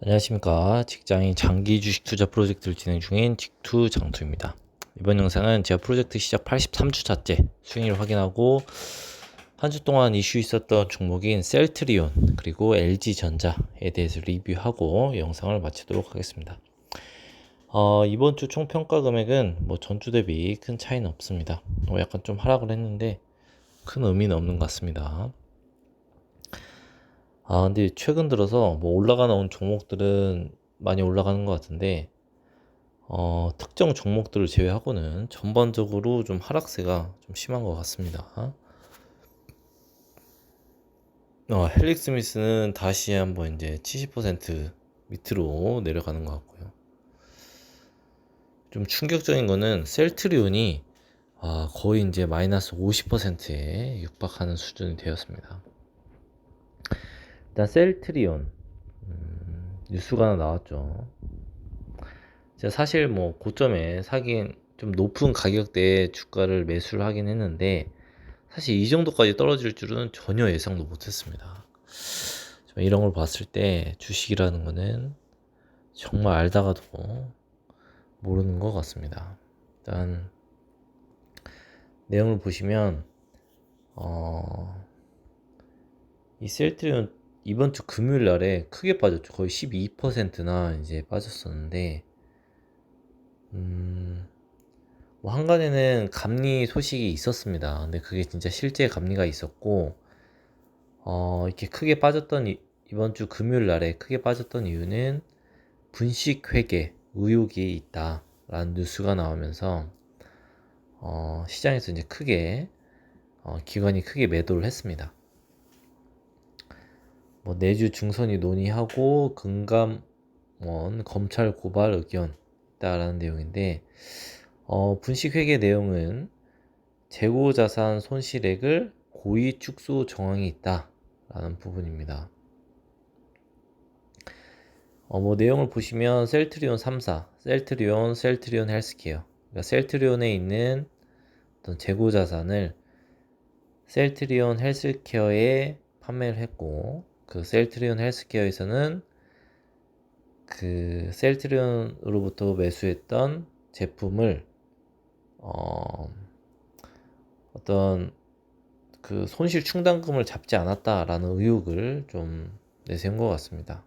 안녕하십니까. 직장인 장기 주식 투자 프로젝트를 진행 중인 직투 장투입니다. 이번 영상은 제가 프로젝트 시작 83주차째 수익을 확인하고 한 주 동안 이슈 있었던 종목인 셀트리온 그리고 LG전자에 대해서 리뷰하고 영상을 마치도록 하겠습니다. 이번 주 총 평가 금액은 전주 대비 큰 차이는 없습니다. 약간 좀 하락을 했는데 큰 의미는 없는 것 같습니다. 근데 최근 들어서 올라가는 종목들은 많이 올라가는 것 같은데, 특정 종목들을 제외하고는 전반적으로 좀 하락세가 좀 심한 것 같습니다. 헬릭 스미스는 다시 한번 이제 70% 밑으로 내려가는 것 같고요. 좀 충격적인 거는 셀트리온이 거의 이제 마이너스 50%에 육박하는 수준이 되었습니다. 일단 셀트리온 뉴스가 하나 나왔죠. 제가 사실 고점에 사긴 좀 높은 가격대에 주가를 매수를 하긴 했는데 사실 이 정도까지 떨어질 줄은 전혀 예상도 못했습니다. 이런 걸 봤을 때 주식이라는 거는 정말 알다가도 모르는 것 같습니다. 일단 내용을 보시면 이 셀트리온 이번 주 금요일 날에 크게 빠졌죠. 거의 12%나 이제 빠졌었는데 한간에는 감리 소식이 있었습니다. 근데 그게 진짜 실제 감리가 있었고, 이렇게 크게 빠졌던, 이번 주 금요일 날에 크게 빠졌던 이유는 분식 회계 의혹이 있다라는 뉴스가 나오면서, 시장에서 이제 크게, 기관이 크게 매도를 했습니다. 내주 중선이 논의하고, 금감원 검찰 고발 의견 있다라는 내용인데, 분식회계 내용은 재고자산 손실액을 고의 축소 정황이 있다라는 부분입니다. 내용을 보시면 셀트리온 3사, 셀트리온 헬스케어, 그러니까 셀트리온에 있는 어떤 재고자산을 셀트리온 헬스케어에 판매를 했고, 그 셀트리온 헬스케어에서는 그 셀트리온으로부터 매수했던 제품을 어떤 그 손실 충당금을 잡지 않았다라는 의혹을 좀 내세운 것 같습니다.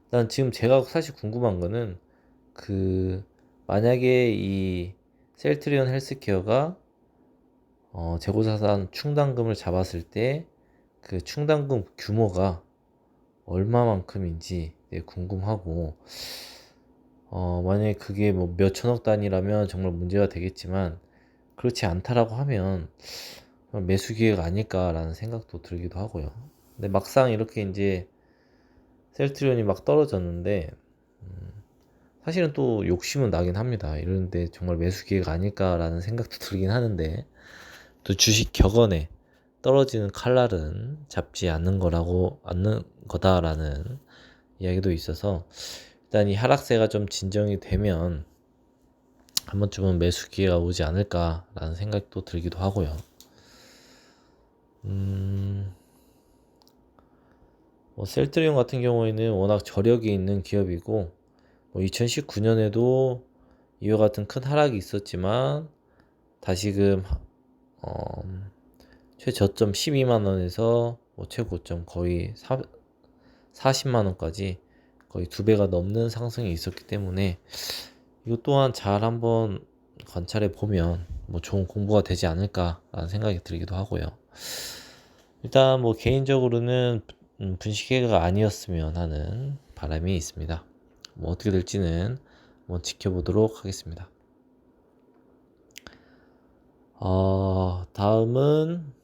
일단 지금 제가 사실 궁금한 거는 만약에 이 셀트리온 헬스케어가 재고자산 충당금을 잡았을 때 그 충당금 규모가 얼마만큼인지 궁금하고, 만약에 그게 몇천억 단위라면 정말 문제가 되겠지만 그렇지 않다라고 하면 매수 기회가 아닐까라는 생각도 들기도 하고요. 근데 막상 이렇게 이제 셀트리온이 막 떨어졌는데 사실은 또 욕심은 나긴 합니다. 이런데 정말 매수 기회가 아닐까라는 생각도 들긴 하는데, 또 주식 격언에 떨어지는 칼날은 잡지 않는 거다라는 이야기도 있어서, 일단 이 하락세가 좀 진정이 되면 한 번쯤은 매수 기회가 오지 않을까라는 생각도 들기도 하고요. 셀트리온 같은 경우에는 워낙 저력이 있는 기업이고, 2019년에도 이와 같은 큰 하락이 있었지만 다시금 최저점 12만원에서 최고점 거의 40만원까지 거의 2배가 넘는 상승이 있었기 때문에 이것 또한 잘 한번 관찰해 보면 좋은 공부가 되지 않을까라는 생각이 들기도 하고요. 일단 개인적으로는 분식회계가 아니었으면 하는 바람이 있습니다. 어떻게 될지는 지켜보도록 하겠습니다. 다음은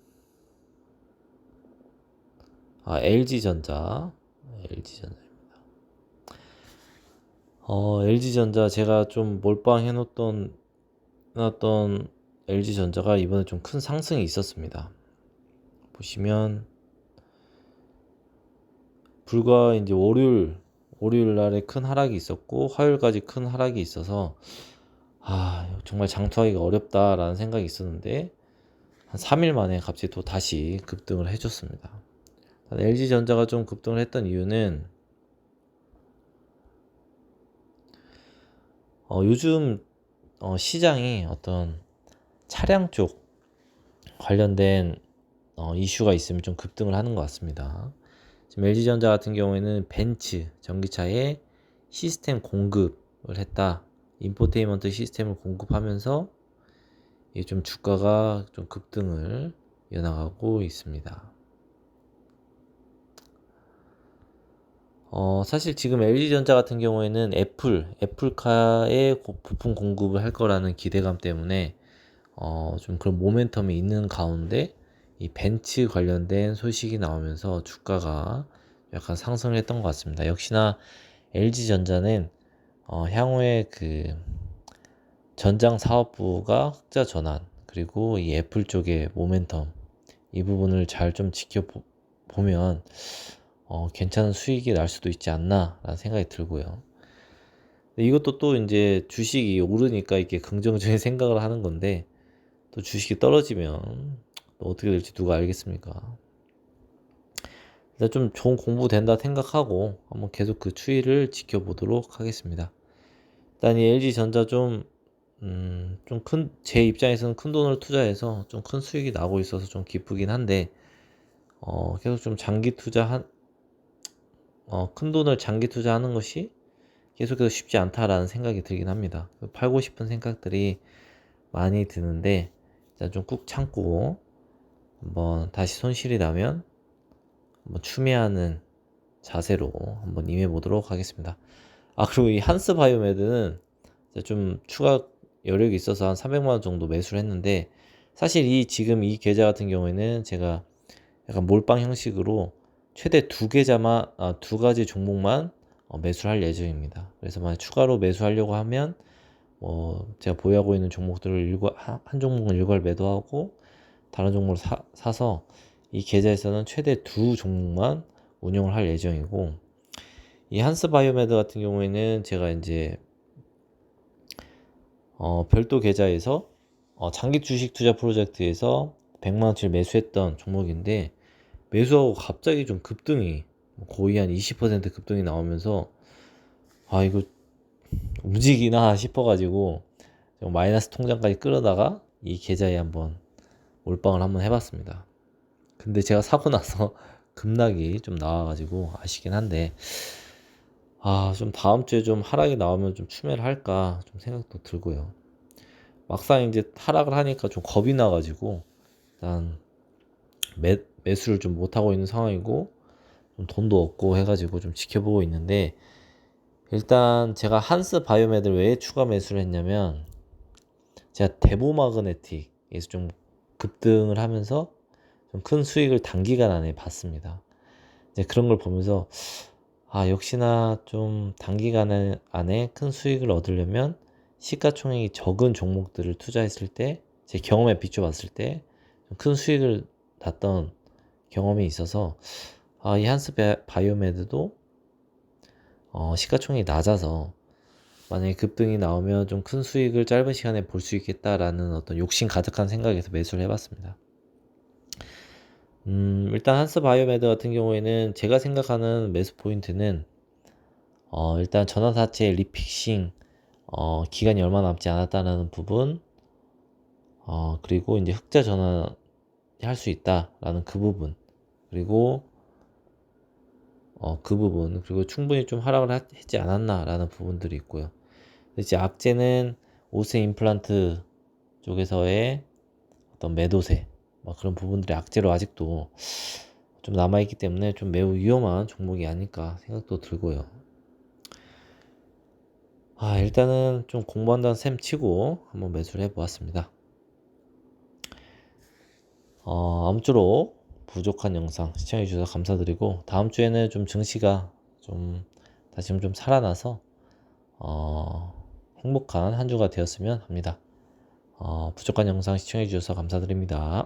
LG전자입니다. LG전자 제가 좀 몰빵 해놨던 LG전자가 이번에 좀 큰 상승이 있었습니다. 보시면 불과 이제 월요일 날에 큰 하락이 있었고 화요일까지 큰 하락이 있어서 정말 장투하기가 어렵다라는 생각이 있었는데 한 3일 만에 갑자기 또 다시 급등을 해줬습니다. LG전자가 좀 급등을 했던 이유는 요즘 시장이 어떤 차량 쪽 관련된 이슈가 있으면 좀 급등을 하는 것 같습니다. 지금 LG전자 같은 경우에는 벤츠 전기차에 시스템 공급을 했다. 인포테인먼트 시스템을 공급하면서 이게 좀 주가가 좀 급등을 이어나가고 있습니다. 사실 지금 LG전자 같은 경우에는 애플카의 부품 공급을 할 거라는 기대감 때문에 좀 그런 모멘텀이 있는 가운데 이 벤츠 관련된 소식이 나오면서 주가가 약간 상승을 했던 것 같습니다. 역시나 LG전자는 향후에 그 전장 사업부가 흑자 전환 그리고 이 애플 쪽의 모멘텀 이 부분을 잘 좀 지켜보면 괜찮은 수익이 날 수도 있지 않나 라는 생각이 들고요. 이것도 또 이제 주식이 오르니까 이렇게 긍정적인 생각을 하는 건데 또 주식이 떨어지면 또 어떻게 될지 누가 알겠습니까? 일단 좀 좋은 공부 된다 생각하고 한번 계속 그 추이를 지켜보도록 하겠습니다. 일단 이 LG전자 제 입장에서는 큰 돈을 투자해서 좀 큰 수익이 나고 있어서 좀 기쁘긴 한데, 계속 좀 큰 돈을 장기 투자하는 것이 계속해서 쉽지 않다라는 생각이 들긴 합니다. 팔고 싶은 생각들이 많이 드는데, 일단 좀 꾹 참고, 한번 다시 손실이 나면, 한번 추매하는 자세로 한번 임해보도록 하겠습니다. 그리고 이 한스 바이오메드는 좀 추가 여력이 있어서 한 300만원 정도 매수를 했는데, 사실 지금 이 계좌 같은 경우에는 제가 약간 몰빵 형식으로 최대 두 가지 종목만 매수를 할 예정입니다. 그래서 만약 추가로 매수하려고 하면 제가 보유하고 있는 종목들을 한 종목은 일괄 매도하고 다른 종목을 사서 이 계좌에서는 최대 두 종목만 운영을 할 예정이고, 이 한스 바이오메드 같은 경우에는 제가 이제 별도 계좌에서 장기 주식 투자 프로젝트에서 100만원치를 매수했던 종목인데, 매수하고 갑자기 좀 급등이 거의 한 20% 급등이 나오면서 이거 움직이나 싶어가지고 마이너스 통장까지 끌어다가 이 계좌에 한번 몰빵을 한번 해봤습니다. 근데 제가 사고 나서 급락이 좀 나와가지고 아쉽긴 한데, 좀 다음 주에 좀 하락이 나오면 좀 추매를 할까 좀 생각도 들고요. 막상 이제 하락을 하니까 좀 겁이 나가지고 일단 매수를 좀 못하고 있는 상황이고, 좀 돈도 없고 해가지고 좀 지켜보고 있는데, 일단 제가 한스 바이오메드를 왜 추가 매수를 했냐면, 제가 데모마그네틱에서 좀 급등을 하면서 좀 큰 수익을 단기간 안에 봤습니다. 이제 그런 걸 보면서 역시나 좀 단기간 안에 큰 수익을 얻으려면 시가총액이 적은 종목들을 투자했을 때, 제 경험에 비춰봤을 때 큰 수익을 났던 경험이 있어서 이 한스 바이오메드도 시가총액이 낮아서 만약에 급등이 나오면 좀 큰 수익을 짧은 시간에 볼 수 있겠다라는 어떤 욕심 가득한 생각에서 매수를 해봤습니다. 일단 한스 바이오메드 같은 경우에는 제가 생각하는 매수 포인트는 일단 전환사채 리픽싱 기간이 얼마 남지 않았다는 부분, 그리고 이제 흑자 전환할 수 있다라는 그 부분, 그리고 그리고 충분히 좀 하락을 했지 않았나라는 부분들이 있고요. 이제 악재는 오세 임플란트 쪽에서의 어떤 매도세, 그런 부분들이 악재로 아직도 좀 남아있기 때문에 좀 매우 위험한 종목이 아닐까 생각도 들고요. 일단은 좀 공부한다는 셈 치고 한번 매수를 해보았습니다. 아무쪼록 부족한 영상 시청해주셔서 감사드리고, 다음 주에는 좀 증시가 다시 좀 살아나서 행복한 한 주가 되었으면 합니다. 부족한 영상 시청해주셔서 감사드립니다.